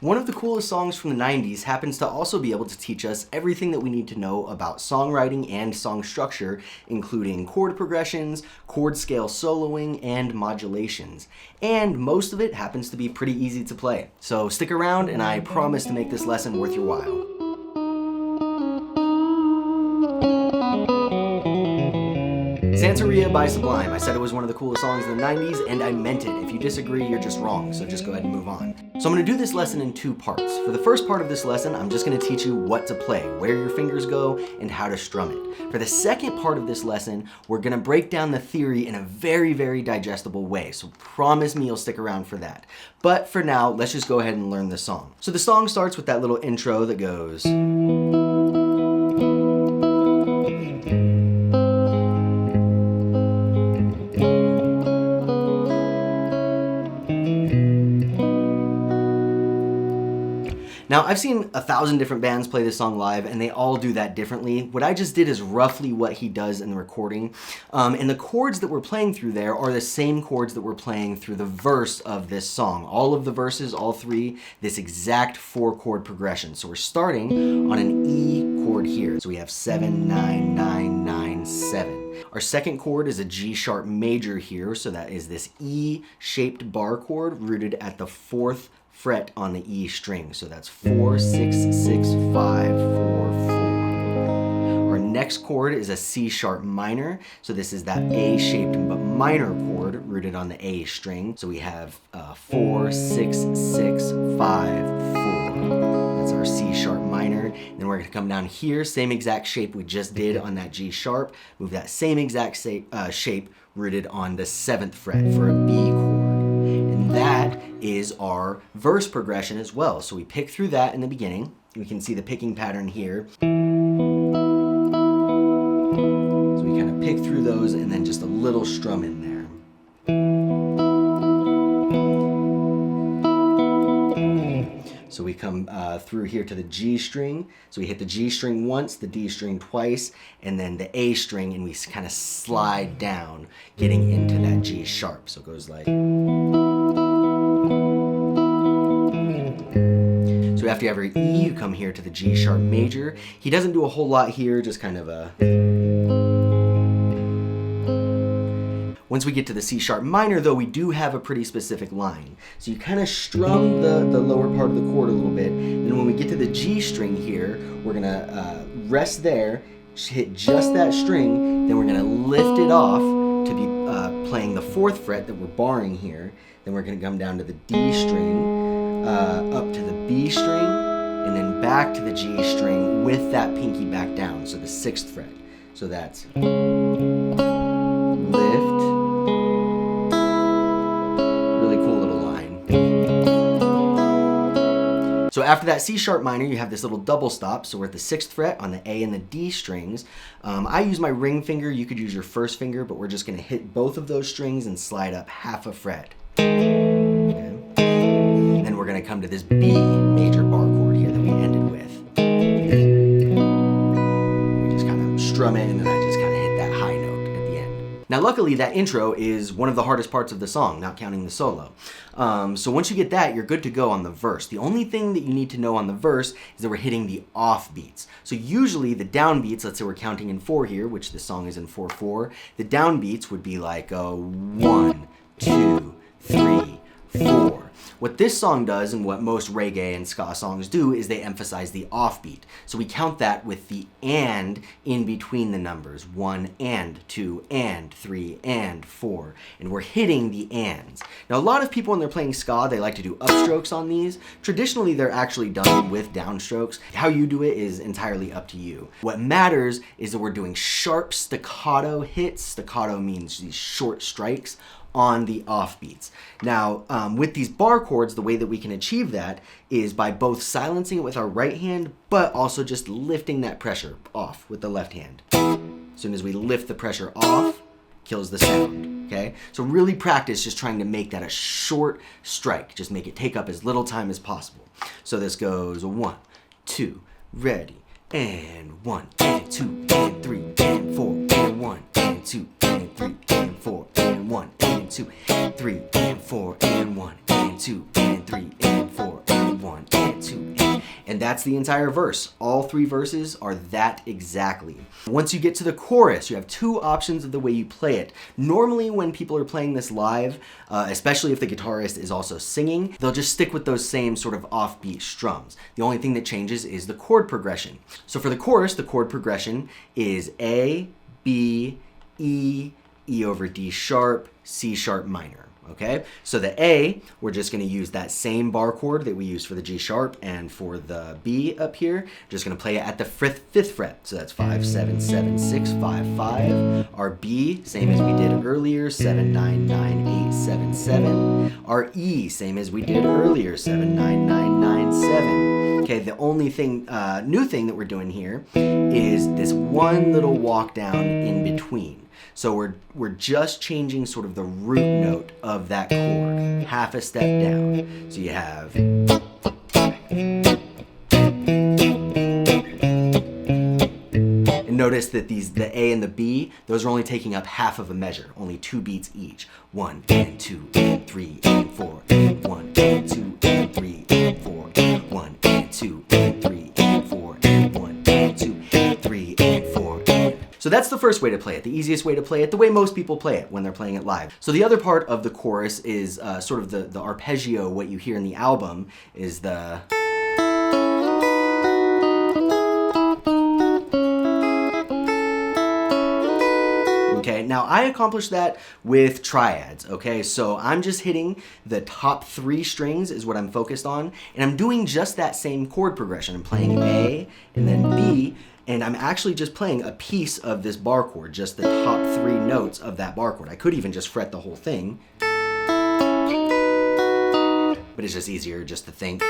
One of the coolest songs from the 90s happens to also be able to teach us everything that we need to know about songwriting and song structure, including chord progressions, chord scale soloing, and modulations. And most of it happens to be pretty easy to play. So stick around and I promise to make this lesson worth your while. Santeria by Sublime. I said it was one of the coolest songs in the 90s, and I meant it. If you disagree, you're just wrong, so just go ahead and move on. So I'm going to do this lesson in two parts. For the first part of this lesson, I'm just going to teach you what to play, where your fingers go, and how to strum it. For the second part of this lesson, we're going to break down the theory in a very, very digestible way, so promise me you'll stick around for that. But for now, let's just go ahead and learn the song. So the song starts with that little intro that goes... Now, I've seen 1,000 different bands play this song live, and they all do that differently. What I just did is roughly what he does in the recording. And the chords that we're playing through there are the same chords that we're playing through the verse of this song. All of the verses, all three, this exact 4-chord progression. So we're starting on an E chord here. So we have 7, 9, 9, 9, 7. Our second chord is a G sharp major here. So that is this E-shaped bar chord rooted at the 4th fret on the E string. So that's 4, 6, 6, 5, 4, 4. Our next chord is a C sharp minor. So this is that A-shaped but minor chord rooted on the A string. So we have 4, 6, 6, 5, 4. That's our C sharp minor. Then we're going to come down here, same exact shape we just did on that G sharp. Move that same exact shape rooted on the 7th fret for a B chord. And that is our verse progression as well. So we pick through that in the beginning. We can see the picking pattern here. So we kind of pick through those and then just a little strum in there. So we come through here to the G string. So we hit the G string once, the D string twice, and then the A string, and we kind of slide down, getting into that G sharp. So it goes like... So after every E, you come here to the G sharp major. He doesn't do a whole lot here, just kind of a... Once we get to the C sharp minor, though, we do have a pretty specific line. So you kind of strum the lower part of the chord a little bit. And when we get to the G string here, we're going to rest there, hit just that string, then we're going to lift it off to be playing the 4th fret that we're barring here. Then we're going to come down to the D string, up to the B string, and then back to the G string with that pinky back down, so the 6th fret. So that's lift. Really cool little line. So after that C sharp minor, you have this little double stop. So we're at the 6th fret on the A and the D strings. I use my ring finger. You could use your first finger, but we're just going to hit both of those strings and slide up half a fret. Okay. And then we're going to come to this B major bar chord here that we ended with. We just kind of strum it, and then I just kind of hit that high note at the end. Now, luckily, that intro is one of the hardest parts of the song, not counting the solo. So once you get that, you're good to go on the verse. The only thing that you need to know on the verse is that we're hitting the off beats. So usually the down beats, let's say we're counting in 4 here, which the song is in 4/4. The down beats would be like 1, 2, 3, 4. What this song does, and what most reggae and ska songs do, is they emphasize the offbeat. So we count that with the and in between the numbers. 1 and 2 and 3 and 4. And we're hitting the ands. Now, a lot of people when they're playing ska, they like to do upstrokes on these. Traditionally, they're actually done with downstrokes. How you do it is entirely up to you. What matters is that we're doing sharp staccato hits. Staccato means these short strikes on the offbeats. Now, with these bar chords, the way that we can achieve that is by both silencing it with our right hand, but also just lifting that pressure off with the left hand. As soon as we lift the pressure off, kills the sound, okay? So really practice just trying to make that a short strike. Just make it take up as little time as possible. So this goes 1, 2, ready, and 1, and 2, and 3, and 4, and 1, and 2, and 3, and 4, and 1, and 2, 3, and 4, and 1, and 2, and 3, and 4, and 1. And that's the entire verse. All 3 verses are that exactly. Once you get to the chorus, you have 2 options of the way you play it. Normally when people are playing this live, especially if the guitarist is also singing, they'll just stick with those same sort of offbeat strums. The only thing that changes is the chord progression. So for the chorus, the chord progression is A, B, E, E over D sharp, C sharp minor. Okay, so the A, we're just going to use that same bar chord that we use for the G sharp, and for the B up here, just going to play it at the 5th fret. So that's 5, 7, 7, 6, 5, 5. Our B, same as we did earlier, 7, 9, 9, 8, 7, 7. Our E, same as we did earlier, 7, 9, 9, 9, 7. Okay, the only thing, new thing that we're doing here is this one little walk down in between. So we're just changing sort of the root note of that chord, half a step down. So you have, and notice that the A and the B, those are only taking up half of a measure, only 2 beats each. 1 and 2 and 3 and 4. 1 and 2 and 3 and 4. 1 and 2 and 3 and 4. 1 and 2 and 3 and 4. So that's the first way to play it, the easiest way to play it, the way most people play it when they're playing it live. So the other part of the chorus is sort of the arpeggio. What you hear in the album is the... Okay, now I accomplished that with triads, okay? So I'm just hitting the top 3 strings is what I'm focused on, and I'm doing just that same chord progression. I'm playing A and then B, and I'm actually just playing a piece of this bar chord, just the top 3 notes of that bar chord. I could even just fret the whole thing, but it's just easier just to think.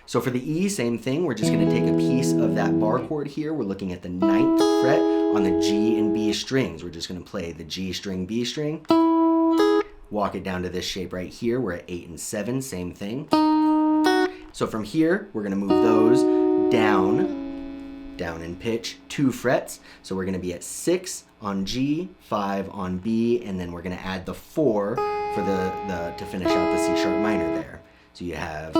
So for the E, same thing. We're just gonna take a piece of that bar chord here. We're looking at the 9th fret on the G and B strings. We're just gonna play the G string, B string, walk it down to this shape right here. We're at 8 and 7, same thing. So from here, we're gonna move those down in pitch 2 frets. So we're gonna be at 6 on G, 5 on B, and then we're gonna add the 4 for to finish out the C sharp minor there. So you have,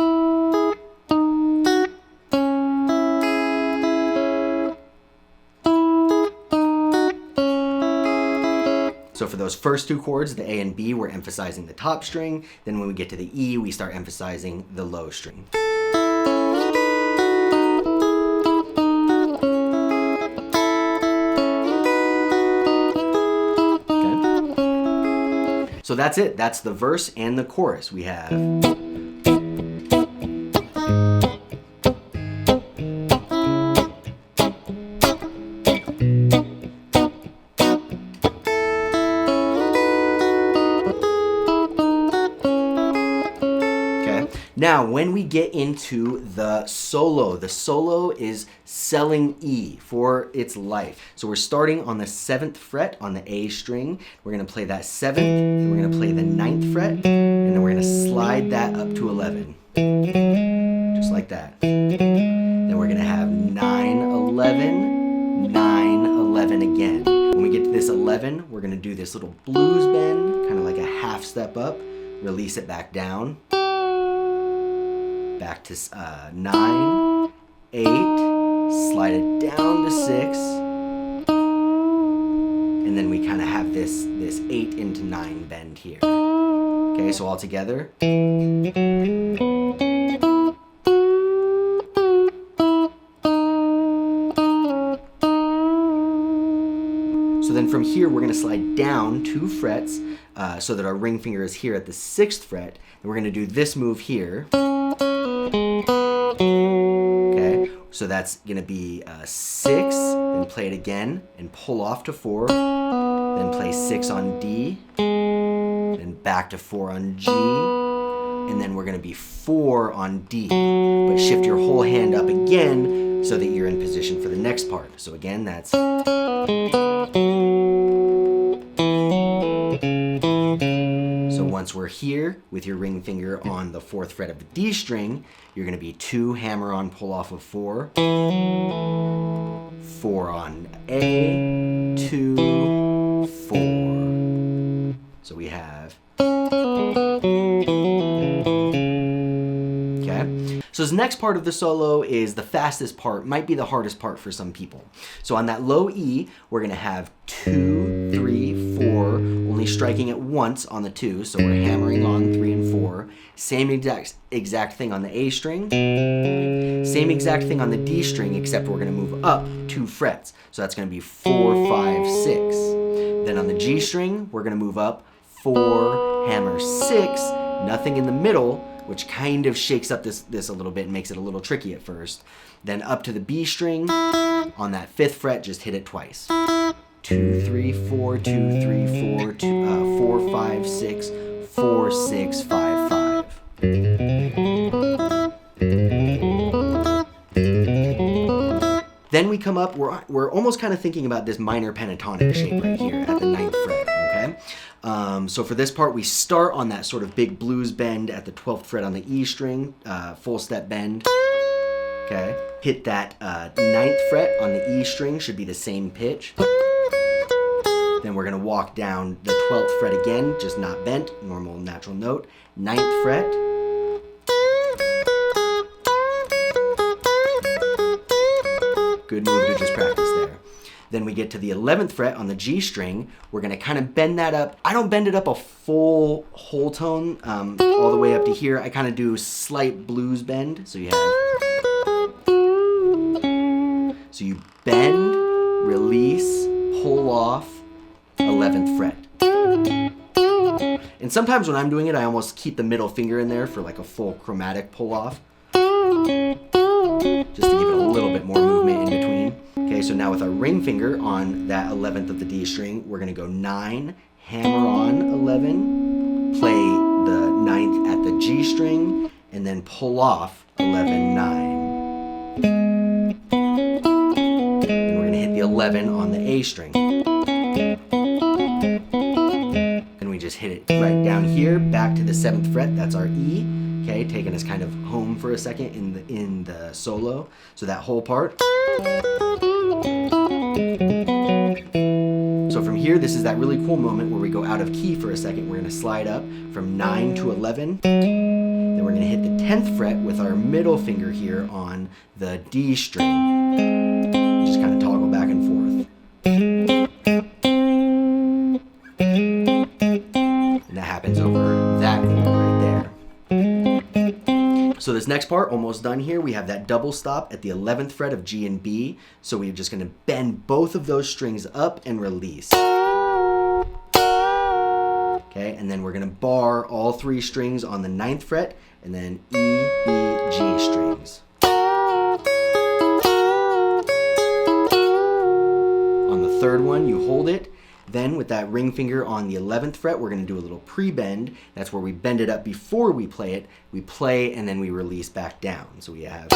so for those first 2 chords, the A and B, we're emphasizing the top string. Then when we get to the E, we start emphasizing the low string. So that's it. That's the verse and the chorus. We have... Now, when we get into the solo is selling E for its life. So we're starting on the 7th fret on the A string. We're going to play that 7th, then we're going to play the 9th fret, and then we're going to slide that up to 11. Just like that. Then we're going to have 9, 11, 9, 11 again. When we get to this 11, we're going to do this little blues bend, kind of like a half step up, release it back down. Back to 9, 8, slide it down to 6, and then we kind of have this 8 into 9 bend here. Okay, so all together. So then from here, we're going to slide down 2 frets so that our ring finger is here at the 6th fret, and we're going to do this move here. Okay, so that's gonna be 6, then play it again and pull off to 4, then play 6 on D, then back to 4 on G, and then we're gonna be 4 on D, but shift your whole hand up again so that you're in position for the next part. So again, that's... So once we're here with your ring finger on the 4th fret of the D string, you're going to be 2 hammer on pull off of 4, 4 on A, 2, 4. So we have, okay, Okay? So this next part of the solo is the fastest part, might be the hardest part for some people. So on that low E, we're going to have 2, 3, 4, only striking it once on the 2, so we're hammering on 3 and 4. Same exact thing on the A string. Same exact thing on the D string, except we're going to move up 2 frets. So that's going to be 4, 5, 6. Then on the G string, we're going to move up 4, hammer 6, nothing in the middle, which kind of shakes up this a little bit and makes it a little tricky at first. Then up to the B string, on that 5th fret, just hit it twice. 2, 3, 4, 2, 3, 4, 2, 4, 5, 6, 4, 6, 5, 5. Then we come up, we're almost kind of thinking about this minor pentatonic shape right here at the 9th fret, okay? So for this part, we start on that sort of big blues bend at the 12th fret on the E string, full step bend, okay? Hit that 9th fret on the E string, should be the same pitch. Then we're gonna walk down the 12th fret again, just not bent, normal natural note, 9th fret. Good move to just practice there. Then we get to the 11th fret on the G string. We're gonna kind of bend that up. I don't bend it up a full whole tone, all the way up to here. I kind of do slight blues bend. So you bend, release, pull off, 11th fret. And sometimes when I'm doing it, I almost keep the middle finger in there for like a full chromatic pull off. Just to give it a little bit more movement in between. Okay, so now with our ring finger on that 11th of the D string, we're gonna go 9, hammer on 11, play the 9th at the G string, and then pull off 11, 9. And we're gonna hit the 11 on the A string. And we just hit it right down here, back to the 7th fret, that's our E. Okay, taking us kind of home for a second in the solo. So that whole part. So from here, this is that really cool moment where we go out of key for a second. We're gonna slide up from 9 to 11. Then we're gonna hit the 10th fret with our middle finger here on the D string. Just kind of toggle back and forth. And that happens over that chord right there. So this next part, almost done here, we have that double stop at the 11th fret of G and B. So we're just gonna bend both of those strings up and release. Okay, and then we're gonna bar all 3 strings on the 9th fret, and then E, B, G strings. On the 3rd one, you hold it. Then with that ring finger on the 11th fret, we're going to do a little pre-bend. That's where we bend it up before we play it. We play and then we release back down. So we have...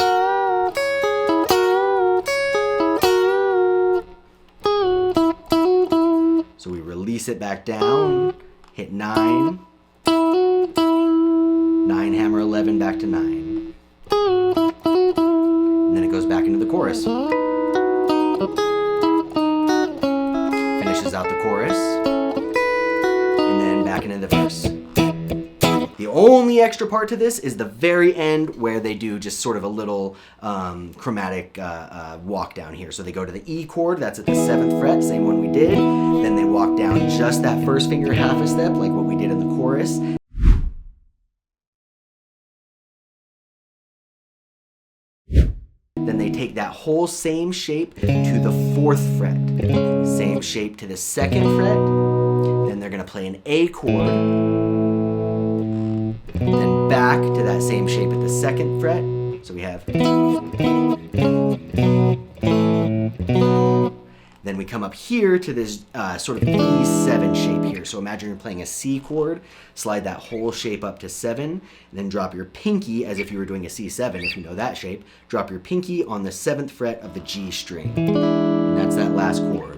So we release it back down, hit 9, 9, hammer 11, back to 9. And then it goes back into the chorus. Finishes out the chorus, and then back into the verse. The only extra part to this is the very end where they do just sort of a little chromatic walk down here. So they go to the E chord, that's at the 7th fret, same one we did. Then they walk down just that first finger half a step, like what we did in the chorus. Then they take that whole same shape to the 4th fret. Same shape to the 2nd fret. Then they're going to play an A chord. Then back to that same shape at the 2nd fret. So we have... Then we come up here to this sort of E7 shape here. So imagine you're playing a C chord, slide that whole shape up to 7, and then drop your pinky as if you were doing a C7, if you know that shape. Drop your pinky on the 7th fret of the G string. And that's that last chord.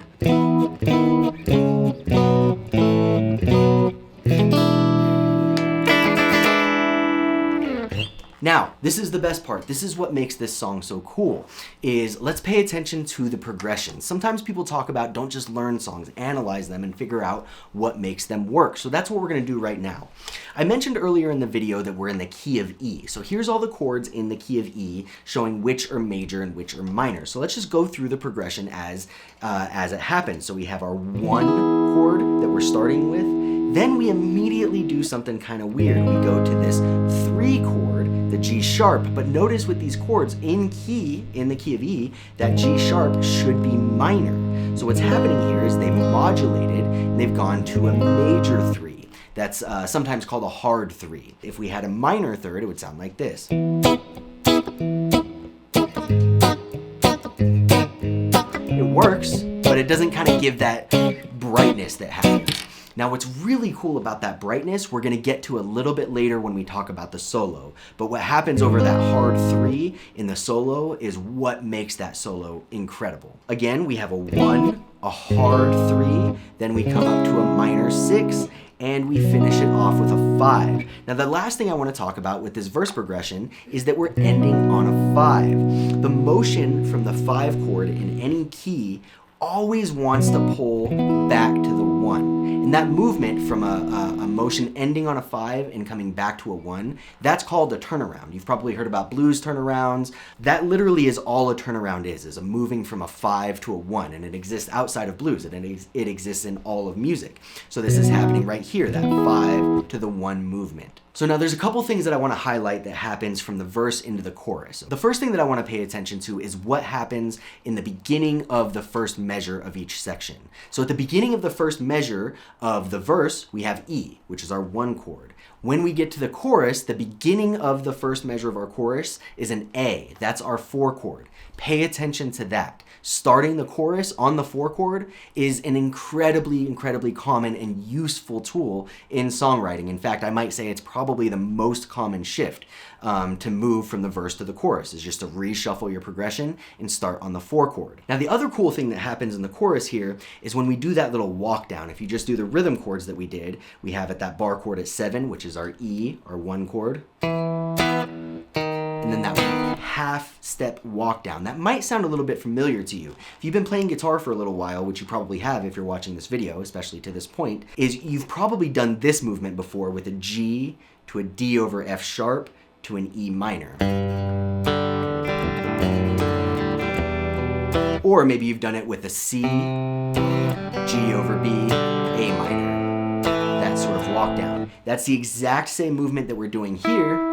Now, this is the best part. This is what makes this song so cool, is let's pay attention to the progression. Sometimes people talk about don't just learn songs, analyze them and figure out what makes them work. So that's what we're gonna do right now. I mentioned earlier in the video that we're in the key of E. So here's all the chords in the key of E showing which are major and which are minor. So let's just go through the progression as it happens. So we have our 1 chord that we're starting with. Then we immediately do something kind of weird. We go to this 3 chord, the G sharp, but notice with these chords in the key of E, that G sharp should be minor. So what's happening here is they've modulated and they've gone to a major 3. That's sometimes called a hard 3. If we had a minor third, it would sound like this. It works, but it doesn't kind of give that brightness that happens. Now what's really cool about that brightness, we're gonna get to a little bit later when we talk about the solo. But what happens over that hard 3 in the solo is what makes that solo incredible. Again, we have a 1, a hard 3, then we come up to a minor 6, and we finish it off with a 5. Now the last thing I want to talk about with this verse progression is that we're ending on a 5. The motion from the 5 chord in any key always wants to pull back to the 1. And that movement from a motion ending on a 5 and coming back to a 1, that's called a turnaround. You've probably heard about blues turnarounds. That literally is all a turnaround is a moving from a 5 to a 1, and it exists outside of blues, and it exists in all of music. So this is happening right here, that 5 to the 1 movement. So now there's a couple things that I want to highlight that happens from the verse into the chorus. The first thing that I want to pay attention to is what happens in the beginning of the first measure of each section. So at the beginning of the first measure of the verse, we have E, which is our 1 chord. When we get to the chorus, the beginning of the first measure of our chorus is an A. That's our 4 chord. Pay attention to that. Starting the chorus on the 4 chord is an incredibly, incredibly common and useful tool in songwriting. In fact, I might say it's probably the most common shift to move from the verse to the chorus, is just to reshuffle your progression and start on the 4 chord. Now, the other cool thing that happens in the chorus here is when we do that little walk down. If you just do the rhythm chords that we did, we have at that bar chord at 7, which is our E, our 1 chord, and then that half step walk down. That might sound a little bit familiar to you. If you've been playing guitar for a little while, which you probably have if you're watching this video, especially to this point, is you've probably done this movement before with a G to a D over F sharp to an E minor. Or maybe you've done it with a C, G over B, A minor. That sort of walk down. That's the exact same movement that we're doing here,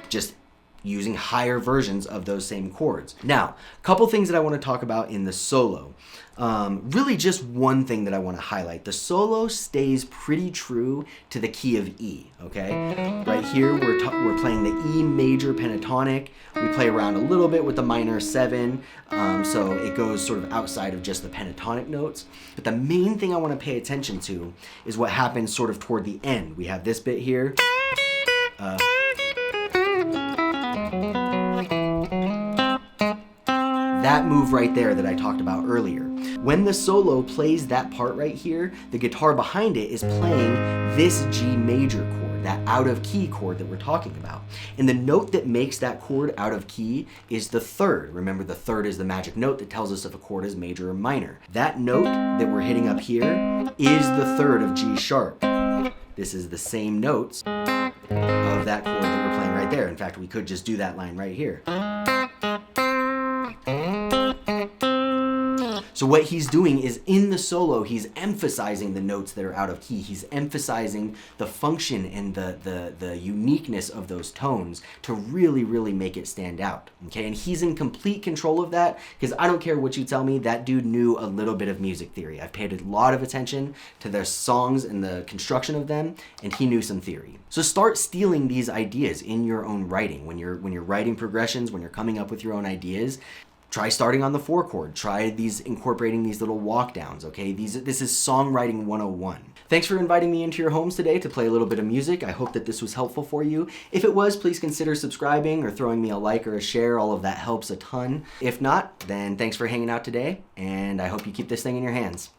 just using higher versions of those same chords. Now, a couple things that I want to talk about in the solo. Really just one thing that I want to highlight. The solo stays pretty true to the key of E, okay? Right here, we're playing the E major pentatonic. We play around a little bit with the minor 7, so it goes sort of outside of just the pentatonic notes. But the main thing I want to pay attention to is what happens sort of toward the end. We have this bit here. That move right there that I talked about earlier. When the solo plays that part right here, the guitar behind it is playing this G major chord, that out of key chord that we're talking about. And the note that makes that chord out of key is the 3rd. Remember, the 3rd is the magic note that tells us if a chord is major or minor. That note that we're hitting up here is the 3rd of G sharp. This is the same notes of that chord that we're playing right there. In fact, we could just do that line right here. So what he's doing is in the solo, he's emphasizing the notes that are out of key. He's emphasizing the function and the uniqueness of those tones to really, really make it stand out. Okay, and he's in complete control of that, because I don't care what you tell me, that dude knew a little bit of music theory. I've paid a lot of attention to their songs and the construction of them, and he knew some theory. So start stealing these ideas in your own writing. When you're writing progressions, when you're coming up with your own ideas, try starting on the 4 chord. Try incorporating these little walk downs, okay? This is songwriting 101. Thanks for inviting me into your homes today to play a little bit of music. I hope that this was helpful for you. If it was, please consider subscribing or throwing me a like or a share. All of that helps a ton. If not, then thanks for hanging out today, and I hope you keep this thing in your hands.